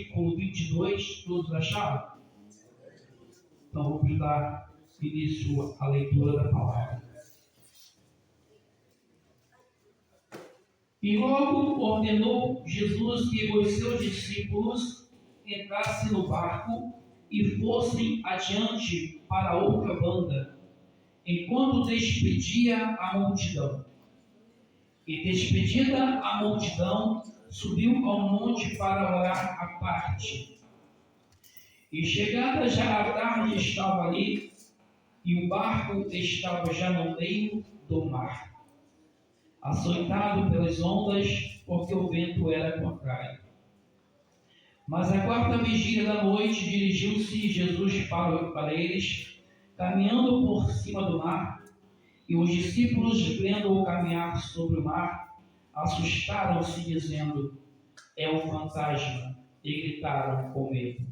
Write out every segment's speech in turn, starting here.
versículo 22, todos acharam? Então vamos dar início à leitura da palavra. E logo ordenou Jesus que os seus discípulos entrassem no barco e fossem adiante para outra banda, enquanto despedia a multidão. E despedida a multidão, subiu ao monte para orar à parte. E chegada já a tarde estava ali, e o barco estava já no meio do mar, açoitado pelas ondas, porque o vento era contrário. Mas à quarta vigília da noite dirigiu-se Jesus para eles, caminhando por cima do mar, e os discípulos, vendo-o caminhar sobre o mar, assustaram-se, dizendo: é um fantasma, e gritaram com medo.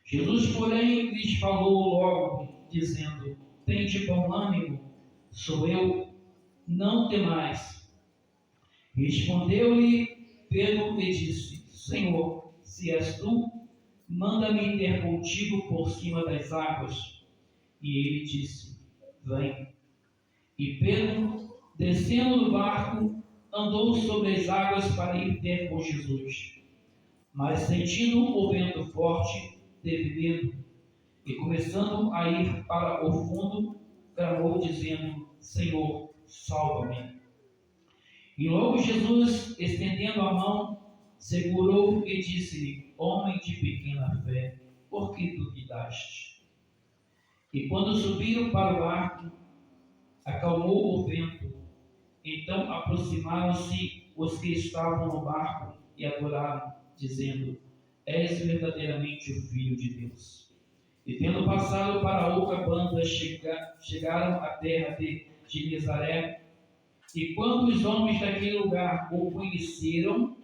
Jesus, porém, lhes falou logo, dizendo: tende bom ânimo, sou eu, não temais. Respondeu-lhe Pedro e disse: Senhor, se és tu, manda-me ter contigo por cima das águas. E ele disse: vem. E Pedro, descendo do barco, andou sobre as águas para ir ter com Jesus. Mas sentindo o vento forte, teve medo, e começando a ir para o fundo, clamou dizendo: Senhor, salva-me. E logo Jesus, estendendo a mão, segurou e disse-lhe: homem de pequena fé, por que duvidaste? E quando subiram para o barco, acalmou o vento. Então aproximaram-se os que estavam no barco e adoraram, dizendo: és verdadeiramente o Filho de Deus. E tendo passado para outra banda, chegaram à terra de Genezaré. E quando os homens daquele lugar o conheceram,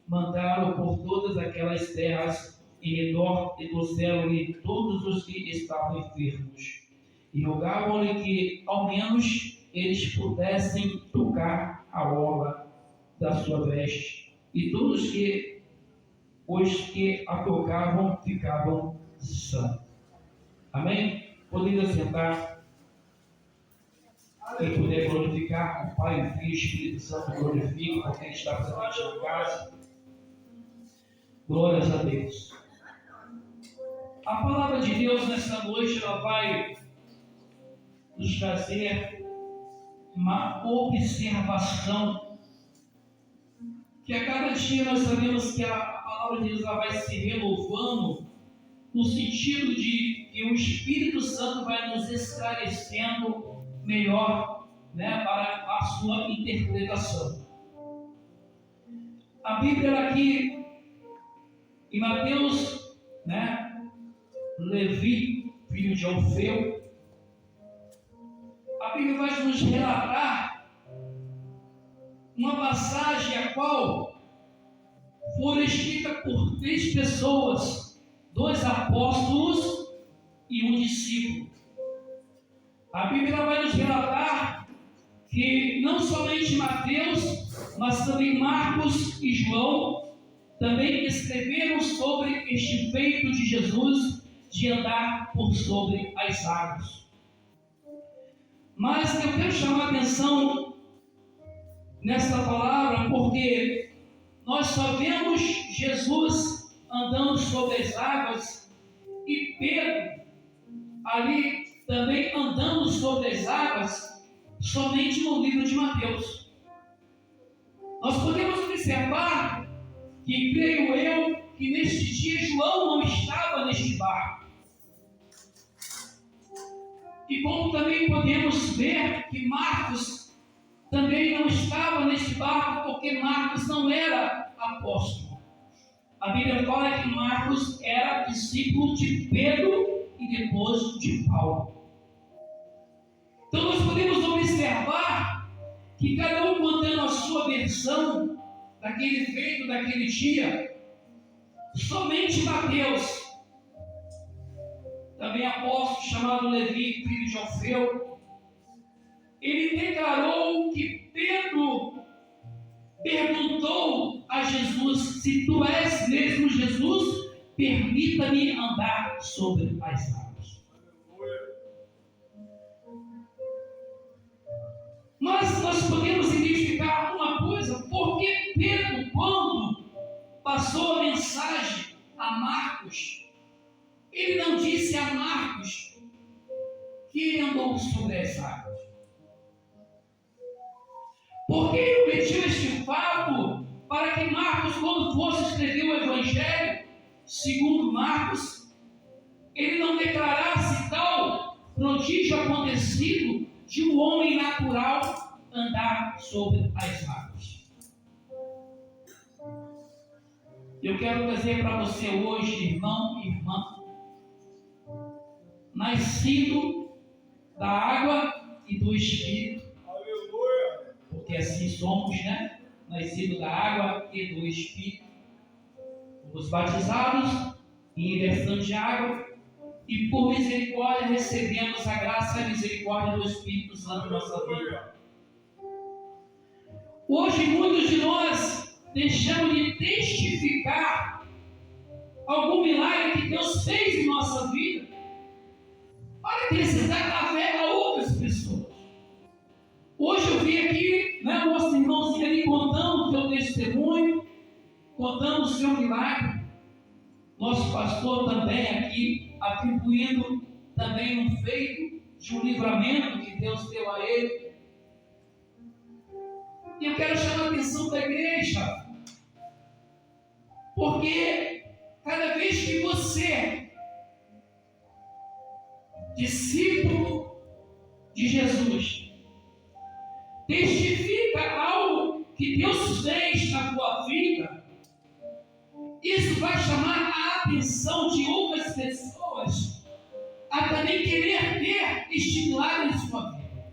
mandaram por todas aquelas terras em redor e trouxeram-lhe todos os que estavam enfermos. E rogavam-lhe que, ao menos, eles pudessem tocar a orla da sua veste. E todos os que a tocavam ficavam sãos. Amém? Podem sentar. Quem puder glorificar o Pai, o Filho e o Espírito Santo, glorifique, porque Ele está presente na casa. Glórias a Deus. A palavra de Deus nesta noite, ela vai nos trazer uma observação, que a cada dia nós sabemos que a palavra de Deus ela vai se renovando, no sentido de que o Espírito Santo vai nos esclarecendo melhor, para a sua interpretação. A Bíblia aqui, em Mateus, Levi, filho de Alfeu, a Bíblia vai nos relatar uma passagem a qual foi escrita por 3 pessoas, 2 apóstolos e um discípulo. A Bíblia vai nos relatar que não somente Mateus, mas também Marcos e João também escreveram sobre este feito de Jesus de andar por sobre as águas. Mas eu quero chamar a atenção nessa palavra porque nós só vemos Jesus andando sobre as águas e Pedro ali também andando sobre as águas somente no livro de Mateus. Nós podemos observar que, creio eu, que neste dia João não estava neste barco. E como também podemos ver que Marcos também não estava neste barco, porque Marcos não era apóstolo. A Bíblia fala que Marcos era discípulo de Pedro e depois de Paulo. Então nós podemos observar que cada um contando a sua versão daquele feito, daquele dia. Somente Mateus, também apóstolo chamado Levi, filho de Alfeu, ele declarou que Pedro perguntou a Jesus: se tu és mesmo Jesus, permita-me andar sobre as águas. Mas nós podemos identificar uma coisa: porque Pedro, quando passou a mensagem a Marcos, ele não disse a Marcos que ele andou sobre as águas. Porque ele omitiu este fato para que Marcos, quando fosse escrever o Evangelho, segundo Marcos, ele não declarasse tal prodígio acontecido de um homem natural andar sobre as águas. Eu quero trazer para você hoje, irmão e irmã, nascido da água e do Espírito, porque assim somos, né? Nascido da água e do Espírito, fomos batizados em imersão de água e por misericórdia recebemos a graça e a misericórdia do Espírito Santo em nossa vida. Hoje muitos de nós deixamos de testificar algum milagre que Deus fez em nossa vida para acrescentar a fé a outras pessoas. Hoje eu vim aqui, né, nosso irmãozinho ali contando o seu testemunho, contando o seu milagre. Nosso pastor também aqui, atribuindo também um feito de um livramento que Deus deu a ele. E eu quero chamar a atenção da igreja, porque cada vez que você, discípulo de Jesus, testifica algo que Deus fez na tua vida, isso vai chamar a atenção de outras pessoas a também querer ter este milagre em sua vida,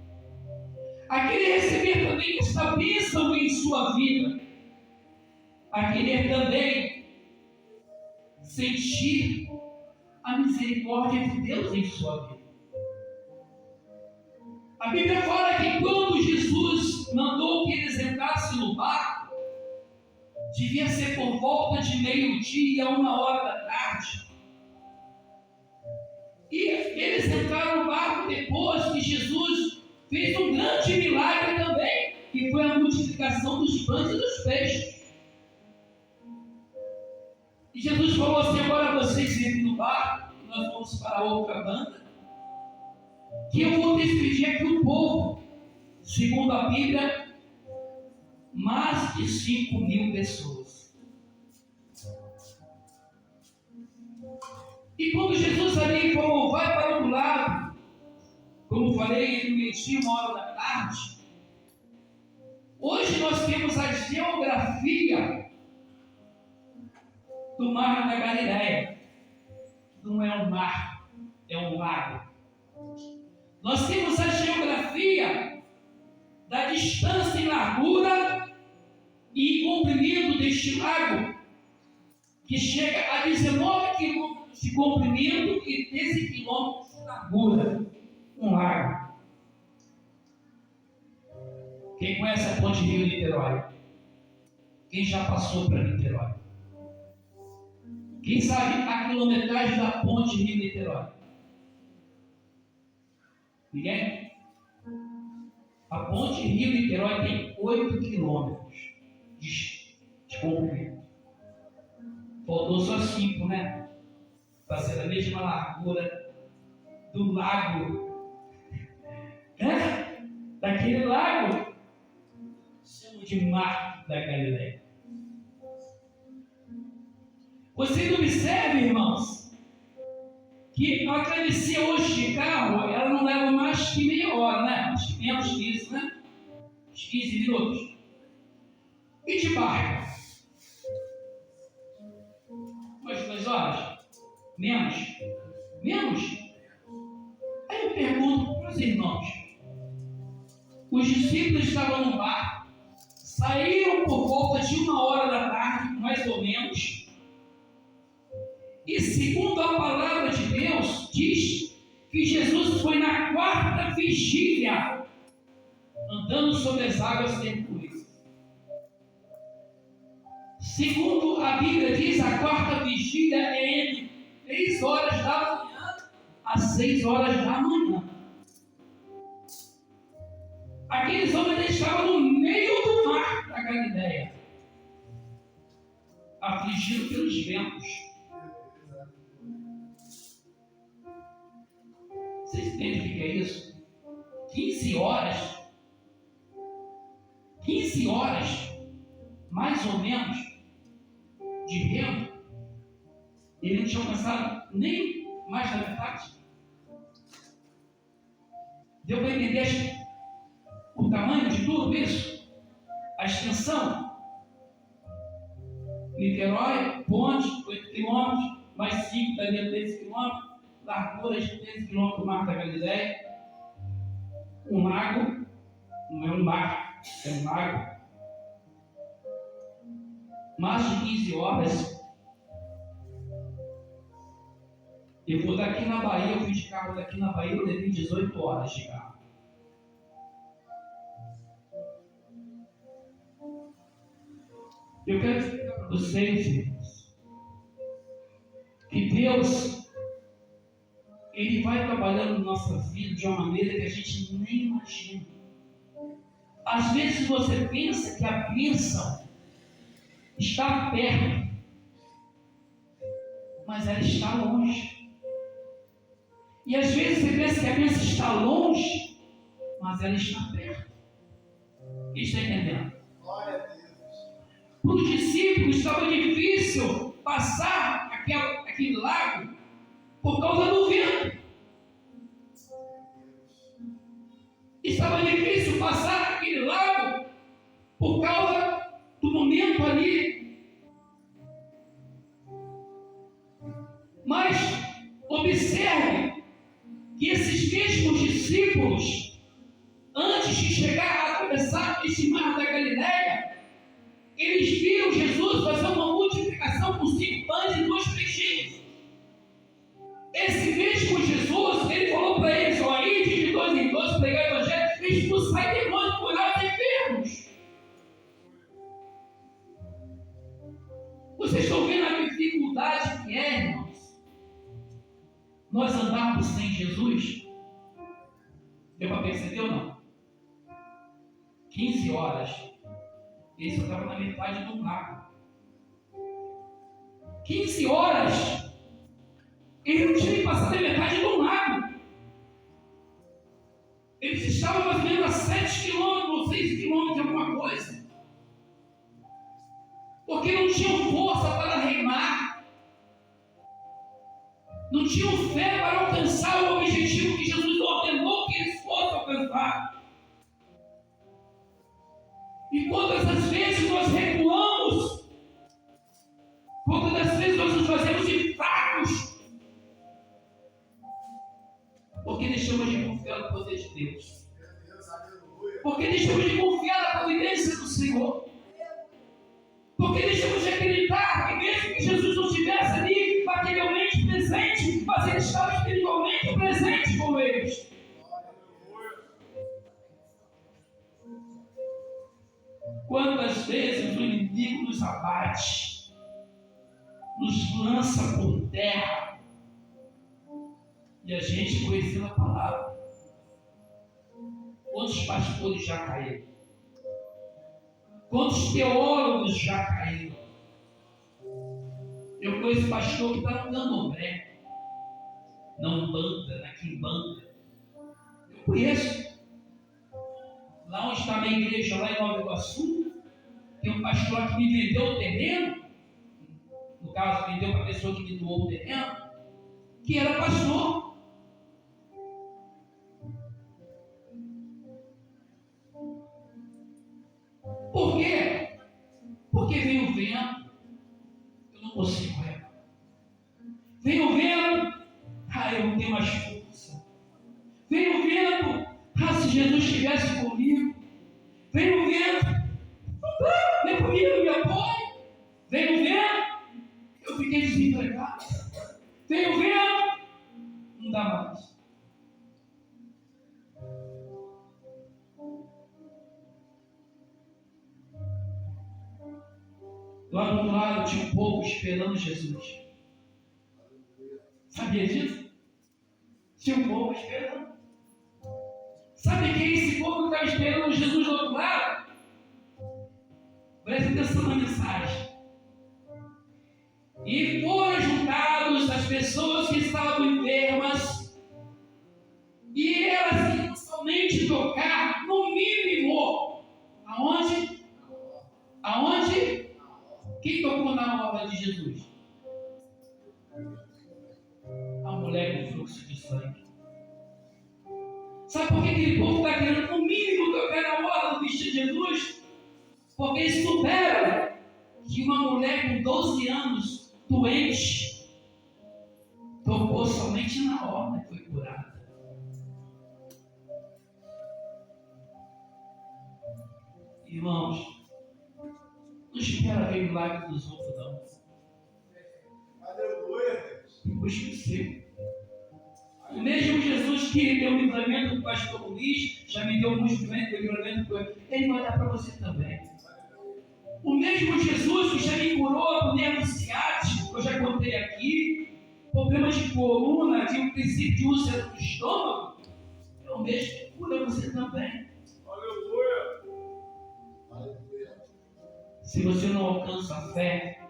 a querer receber também esta bênção em sua vida, a querer também sentir a misericórdia de Deus em sua vida. A Bíblia fala que quando Jesus mandou que eles entrassem no barco, devia ser por volta de 12:00, 13h. E eles entraram no barco depois que Jesus fez um grande milagre também, que foi a multiplicação dos pães e dos peixes. E Jesus falou assim: agora vocês entrem no barco, nós vamos para outra banda, que eu vou despedir aqui o povo. Segundo a Bíblia, mais de 5.000 pessoas. E quando Jesus ali falou: vai para outro lado, como falei, no meio-dia, 13h. Hoje nós temos a geografia do Mar da Galileia. Não é um mar, é um lago. Nós temos a geografia da distância em largura e comprimento deste lago, que chega a 19 quilômetros de comprimento e 13 quilômetros de largura. Um lago. Quem conhece a Ponte Rio-Niterói? Quem já passou para Niterói? Quem sabe a quilometragem da Ponte Rio-Niterói? Ninguém? A Ponte Rio-Niterói tem 8 quilômetros de comprimento. Faltou só 5, né? Para ser a mesma largura do lago, né? Daquele lago, chama de Mar da Galileia. Vocês observem, irmãos, que a travessia hoje de carro, ela não leva mais que meia hora, né? Acho que menos que isso, né? Uns 15 minutos. E de barco? Umas 2 horas? Menos? Menos? Aí eu pergunto para os irmãos: os discípulos estavam no barco, saíram por volta de 13h, mais ou menos, e segundo a palavra de Deus, diz que Jesus foi na 4ª vigília, andando sobre as águas temporais. Segundo a Bíblia diz, a quarta vigília é entre 3 horas da manhã às 6 horas da manhã. Aqueles homens estavam no meio do mar da Galileia, afligidos pelos ventos. Vocês entendem o que é isso? 15 horas, mais ou menos, de remo. Ele não tinha alcançado nem mais da metade. Deu para entender o tamanho de tudo isso? A extensão? Niterói, ponte, 8 quilômetros, mais 5 daria 13 quilômetros, largura de 13 quilômetros do Mar da Galileia, um lago, não é um mar, é um lago, mais de 15 horas. Eu vou daqui na Bahia, eu fui de carro daqui na Bahia, eu levei 18 horas de carro. Eu quero explicar para vocês, irmãos, que Deus, Ele vai trabalhando na nossa vida de uma maneira que a gente nem imagina. Às vezes você pensa que a bênção está perto, mas ela está longe. E às vezes você pensa que a bênção está longe, mas ela está perto. Está entendendo? Glória a Deus. Para os discípulos estava difícil passar aquele lago por causa do vento. Estava difícil passar aquele lago por causa do momento ali. Mas observe que esses mesmos discípulos, antes de chegar a atravessar esse mar da Galileia, eles viram Jesus fazer uma multiplicação com 5 pães e 2 peixinhos. Esse mesmo Jesus, ele falou para eles: ó, ide de 2 em 2, pregar o evangelho, expulsar demônios, curar os enfermos. Vocês estão vendo a dificuldade que é, irmãos, nós andarmos sem Jesus? Deu para perceber ou não? 15 horas. Ele só estava na metade do lago. 15 horas. Ele não tinha passado a metade do lago. Eles estavam mais ou menos a 7 quilômetros ou 6 quilômetros de alguma coisa. Porque não tinham força para remar. Não tinham fé para alcançar o objetivo que Jesus ordenou que eles fossem alcançar. E quantas as vezes nós recuamos, quantas das vezes nós nos fazemos de fracos, porque deixamos de confiar no poder de Deus, porque deixamos de confiar na providência do Senhor, porque deixamos de acreditar que mesmo que Jesus não estivesse ali materialmente presente, mas Ele estava espiritualmente presente com eles. Quantas vezes o inimigo nos abate, nos lança por terra, e a gente conhecendo a palavra. Quantos pastores já caíram? Quantos teólogos já caíram? Eu conheço pastor que está no candomblé, na Umbanda, na Quimbanda. Eu conheço. Lá onde está a minha igreja, lá em Nova Iguaçu, tem um pastor que me vendeu o terreno, no caso, vendeu para a pessoa que me doou o terreno, que era pastor. Por quê? Porque vem o vento, eu não consigo remar. Vem o vento, eu não tenho mais força. Vem o vento, se Jesus estivesse comigo. Vem o vento, vem comigo, me apoia. Vem o vento, eu fiquei desempregado. Vem o vento, não dá mais. Lá do outro lado tinha um povo esperando Jesus. Sabia disso? Tinha um povo esperando. Sabe quem é esse povo que estava esperando Jesus do outro lado? Presta atenção na mensagem. E foram juntados as pessoas que estavam enfermas, e elas iam somente tocar, no mínimo, aonde? Aonde? Quem tocou na obra de Jesus? A mulher com fluxo de sangue. Sabe por que aquele povo está querendo, no mínimo, tocar na obra do vestido de Jesus? Porque eles souberam que uma mulher com 12 anos, doente, tocou somente na obra e foi curada. Irmãos, não espera ver o milagre dos outros, não. Aleluia. Busque o seu. O mesmo Jesus que deu o livramento para o pastor Luiz, já me deu um livramento para ele, ele vai dar para você também. O mesmo Jesus que já me curou do nervo ciático, que eu já contei aqui, problemas de coluna, de um princípio de úlcera do estômago, é o mesmo que cura você também. Aleluia! Se você não alcança a fé,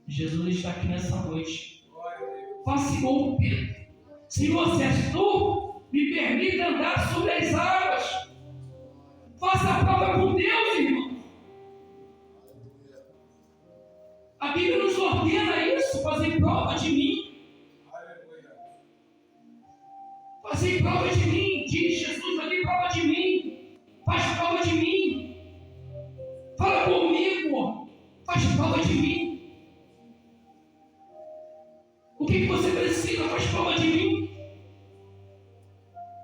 Jesus está aqui nessa noite. Faça igual o Pedro. Senhor, se és tu, me permita andar sobre as águas. Faça a prova com Deus, irmão. A Bíblia nos ordena isso, fazer prova de mim. Fazer prova de mim, diz Jesus, fazer prova de mim. Faz prova de mim. Fala comigo, faz prova de mim. O que você precisa? Faz prova de mim.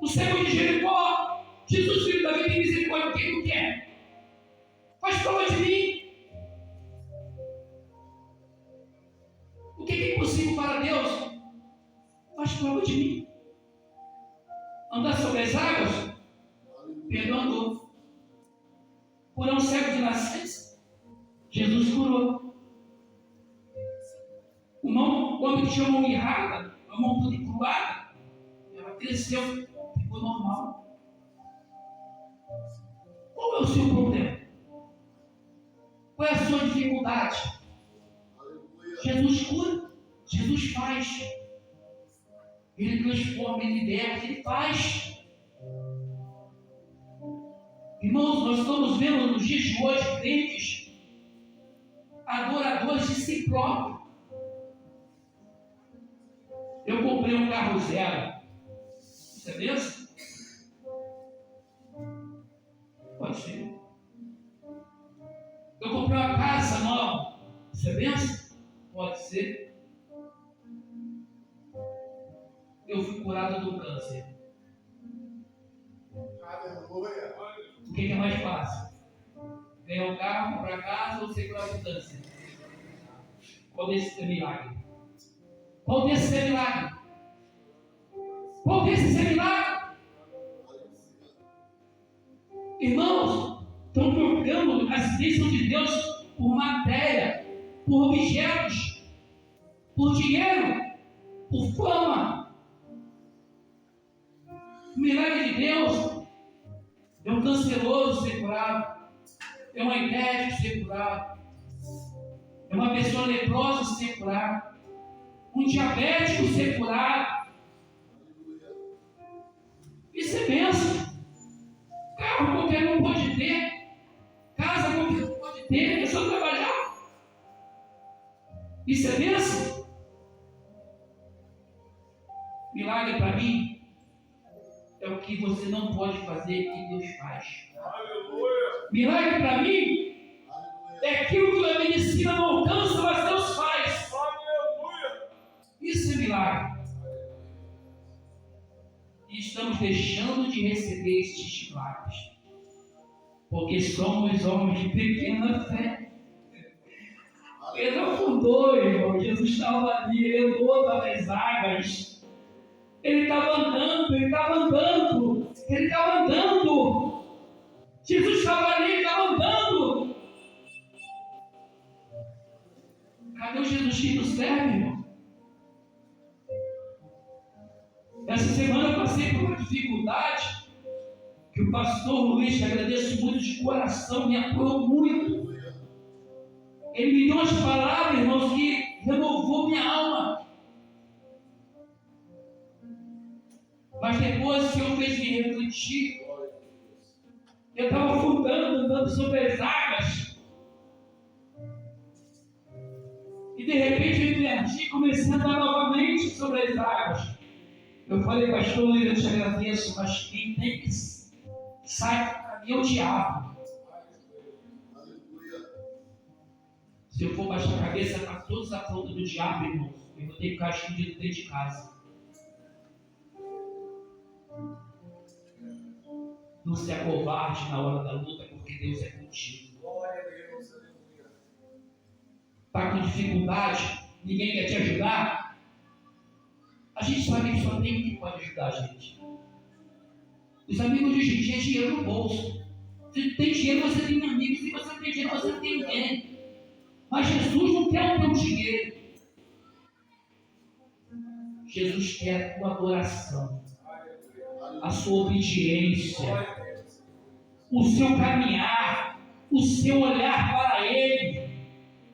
O cego de Jericó, Jesus, filho da vida, tem misericórdia. O que tu quer? Faz prova de mim. O que é impossível para Deus? Faz prova de mim. Andar sobre as águas? Pedro andou. Curar um cego de nascença? Jesus curou. O homem que tinha a mão errada, a mão toda encurvada, ela cresceu, ficou normal. Qual é o seu problema? Qual é a sua dificuldade? Jesus cura, Jesus faz. Ele transforma, ele liberta, ele faz. Irmãos, nós estamos vendo nos dias de hoje crentes adoradores de si próprio. Eu comprei um carro zero. Isso é bênção? Pode ser. Eu comprei uma casa nova. Isso é bênção? Pode ser. Eu fui curado do câncer. Aleluia. O que é mais fácil? Ganhar um carro, comprar casa ou ser curado do câncer? Qual desses é milagre? Qual desses é milagre? Qual desses é milagre? Irmãos, estão trocando as bênçãos de Deus por matéria, por objetos, por dinheiro, por fama. O milagre de Deus é um canceroso ser curado, é um idético ser curado, é uma pessoa leprosa ser curada, um diabético ser curado. Isso é bênção. Carro qualquer um pode ter, casa qualquer um pode ter, é só trabalhar. Isso é bênção. Milagre para mim é o que você não pode fazer que Deus faz. Aleluia. Milagre para mim é aquilo que a medicina não alcança, mas Deus faz. Aleluia. Isso é milagre. E estamos deixando de receber estes milagres, porque somos homens de pequena fé. Ele não afundou, irmão. Jesus estava ali, ele andou pelas águas. Ele estava andando, ele estava andando, ele estava andando. Jesus estava ali, ele estava andando. Cadê o Jesus que nos serve, irmão? Essa semana eu passei por uma dificuldade que o pastor Luiz, que agradeço muito de coração, me apoiou muito. Ele me deu umas palavras, irmãos, que renovou minha alma. Mas depois o Senhor fez me refletir. Eu estava afundando, andando sobre as águas. E de repente eu inverti e comecei a andar novamente sobre as águas. Eu falei, pastor Luiz, eu te agradeço, mas quem tem que sair para mim é o diabo. Se eu for baixar a cabeça para todos a conta do diabo, irmão, eu vou ter que ficar escondido dentro de casa. Não se acovarde na hora da luta, porque Deus é contigo. Está com dificuldade? Ninguém quer te ajudar? A gente sabe que só tem um que pode ajudar a gente. Os amigos de hoje em dia é dinheiro no bolso. Se tem dinheiro, você tem amigos. Se você tem dinheiro, você tem ninguém. Mas Jesus não quer o teu dinheiro. Jesus quer a tua adoração, a sua obediência, o seu caminhar, o seu olhar para Ele.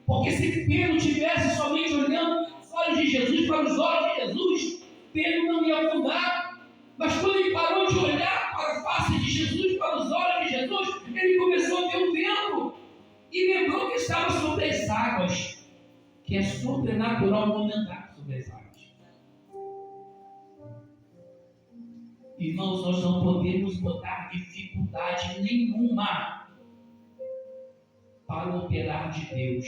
Porque se Pedro tivesse somente olhando para os olhos de Jesus, para os olhos de Jesus, Pedro não ia afundar. Mas quando ele parou de olhar para a face de Jesus, para os olhos de Jesus, ele começou a ver o vento e lembrou que estava sobre as águas, que é sobrenatural não andar sobre as águas. Irmãos, nós não podemos botar dificuldade nenhuma para o operar de Deus.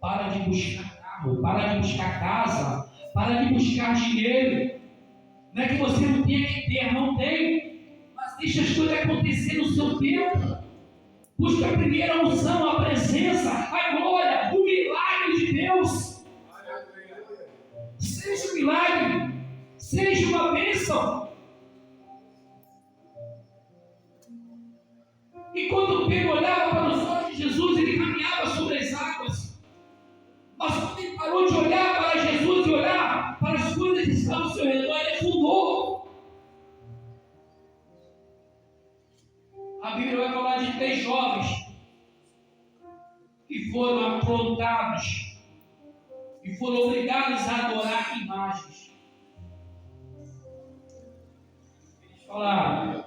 Para de buscar carro, para de buscar casa, para de buscar dinheiro. Não é que você não tenha que ter, não tem, mas deixa as coisas acontecer no seu tempo. Busca primeiro a unção, a presença, a glória, o milagre de Deus. Seja um milagre, seja uma bênção. E quando Pedro olhava para os olhos de Jesus, ele caminhava sobre as águas. Mas quando ele parou de olhar para Jesus e olhar para as coisas que estavam ao seu redor, ele afundou. A Bíblia vai falar de 3 jovens que foram aprontados e foram obrigados a adorar imagens. Eles falaram: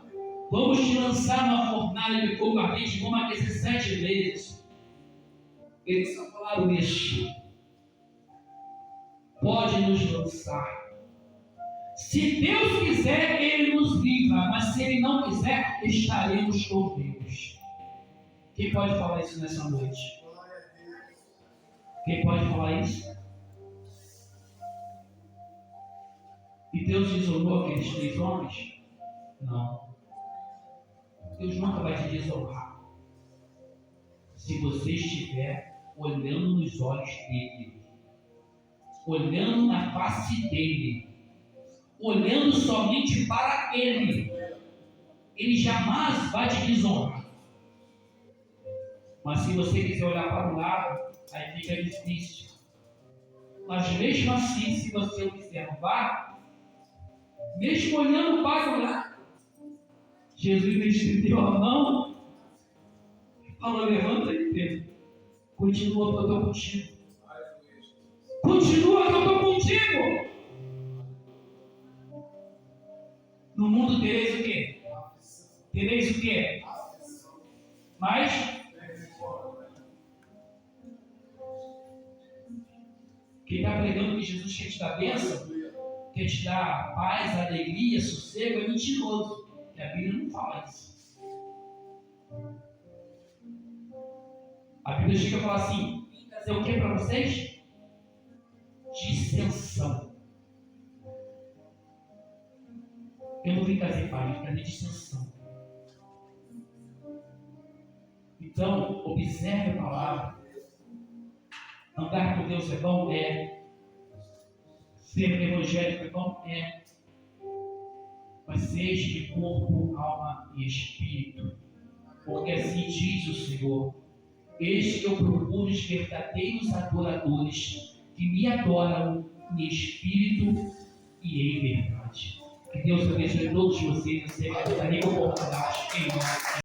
vamos te lançar numa fornalha de fogo ardente, vamos aquecer 7 vezes. Eles só falaram isso. Pode nos lançar. Se Deus quiser, Ele nos livra, mas se Ele não quiser, estaremos com Deus. Quem pode falar isso nessa noite? Quem pode falar isso? E Deus desonrou aqueles 3 homens? Não. Deus nunca vai te desonrar se você estiver olhando nos olhos dele, olhando na face dele, olhando somente para ele. Ele jamais vai te desonrar. Mas se você quiser olhar para o lado, aí fica difícil. Mas mesmo assim, se você observar, mesmo olhando para o lado, Jesus estendeu a mão e falou: levanta aí, Pedro. Continua que eu estou contigo. Continua que eu estou contigo. No mundo tereis o quê? Tereis o quê? Mas quem está pregando que Jesus quer te dar bênção, quer te dar paz, alegria, sossego, é mentiroso. Que a Bíblia não fala isso. A Bíblia chega a falar assim: vim trazer o que para vocês? Dissensão. Eu não vim trazer paz, vim trazer dissensão. Então, observe a palavra. Andar com Deus é bom? É. Ser evangélico é bom? É. Mas seja de corpo, alma e espírito. Porque assim diz o Senhor: Eis que eu procuro os verdadeiros adoradores que me adoram em espírito e em verdade. Que Deus abençoe todos vocês. Você vai estar oportunidade em nome.